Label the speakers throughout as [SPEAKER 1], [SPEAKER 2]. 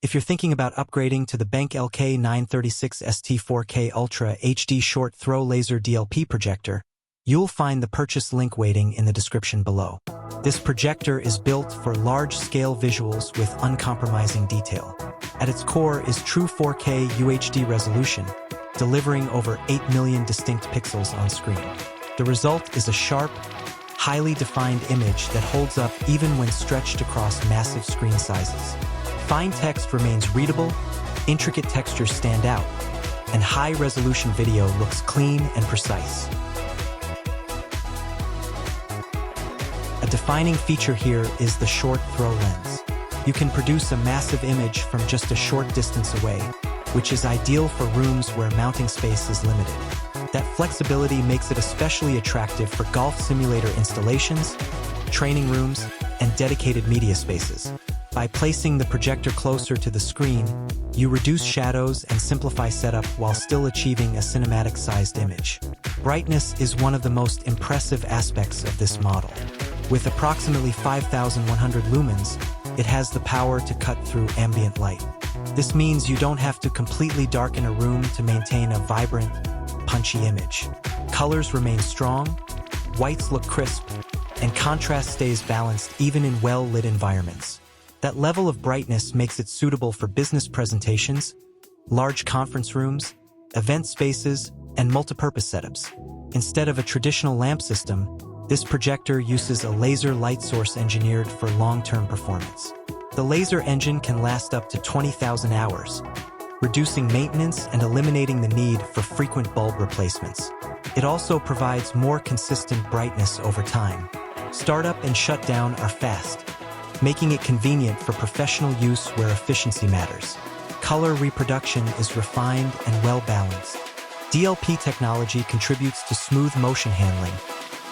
[SPEAKER 1] If you're thinking about upgrading to the BenQ LK936ST 4K Ultra HD Short Throw Laser DLP projector, you'll find the purchase link waiting in the description below. This projector is built for large-scale visuals with uncompromising detail. At its core is true 4K UHD resolution, delivering over 8 million distinct pixels on screen. The result is a sharp, highly defined image that holds up even when stretched across massive screen sizes. Fine text remains readable, intricate textures stand out, and high-resolution video looks clean and precise. A defining feature here is the short throw lens. You can produce a massive image from just a short distance away, which is ideal for rooms where mounting space is limited. That flexibility makes it especially attractive for golf simulator installations, training rooms, and dedicated media spaces. By placing the projector closer to the screen, you reduce shadows and simplify setup while still achieving a cinematic-sized image. Brightness is one of the most impressive aspects of this model. With approximately 5,100 lumens, it has the power to cut through ambient light. This means you don't have to completely darken a room to maintain a vibrant, punchy image. Colors remain strong, whites look crisp, and contrast stays balanced even in well-lit environments. That level of brightness makes it suitable for business presentations, large conference rooms, event spaces, and multipurpose setups. Instead of a traditional lamp system, this projector uses a laser light source engineered for long-term performance. The laser engine can last up to 20,000 hours, reducing maintenance and eliminating the need for frequent bulb replacements. It also provides more consistent brightness over time. Startup and shutdown are fast, making it convenient for professional use where efficiency matters. Color reproduction is refined and well-balanced. DLP technology contributes to smooth motion handling,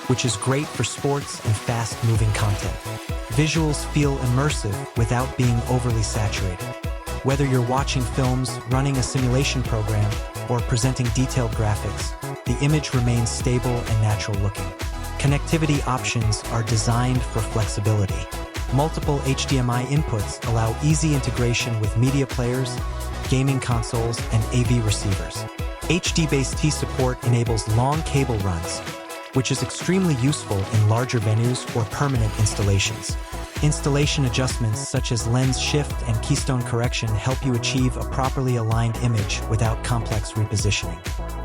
[SPEAKER 1] which is great for sports and fast-moving content. Visuals feel immersive without being overly saturated. Whether you're watching films, running a simulation program, or presenting detailed graphics, the image remains stable and natural-looking. Connectivity options are designed for flexibility. Multiple HDMI inputs allow easy integration with media players, gaming consoles, and AV receivers. HD-based support enables long cable runs, which is extremely useful in larger venues or permanent installations. Installation adjustments such as lens shift and keystone correction help you achieve a properly aligned image without complex repositioning.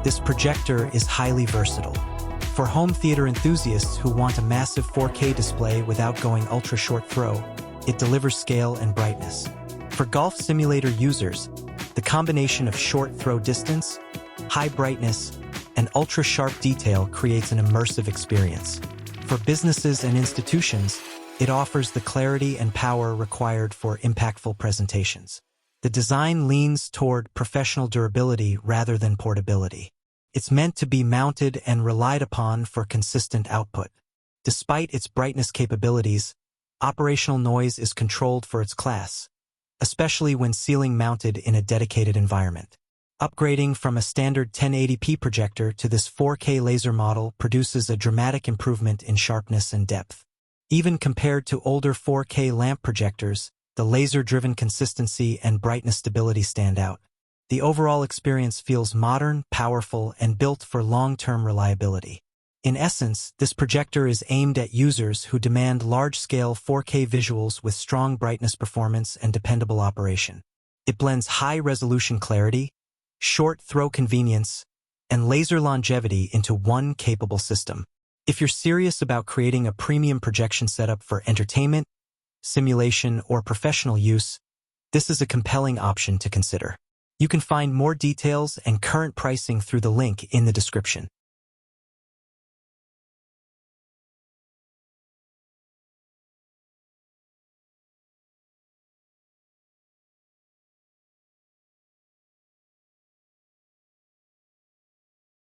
[SPEAKER 1] This projector is highly versatile. For home theater enthusiasts who want a massive 4K display without going ultra-short throw, it delivers scale and brightness. For golf simulator users, the combination of short throw distance, high brightness, and ultra-sharp detail creates an immersive experience. For businesses and institutions, it offers the clarity and power required for impactful presentations. The design leans toward professional durability rather than portability. It's meant to be mounted and relied upon for consistent output. Despite its brightness capabilities, operational noise is controlled for its class, especially when ceiling mounted in a dedicated environment. Upgrading from a standard 1080p projector to this 4K laser model produces a dramatic improvement in sharpness and depth. Even compared to older 4K lamp projectors, the laser-driven consistency and brightness stability stand out. The overall experience feels modern, powerful, and built for long-term reliability. In essence, this projector is aimed at users who demand large-scale 4K visuals with strong brightness performance and dependable operation. It blends high-resolution clarity, short throw convenience, and laser longevity into one capable system. If you're serious about creating a premium projection setup for entertainment, simulation, or professional use, this is a compelling option to consider. You can find more details and current pricing through the link in the description.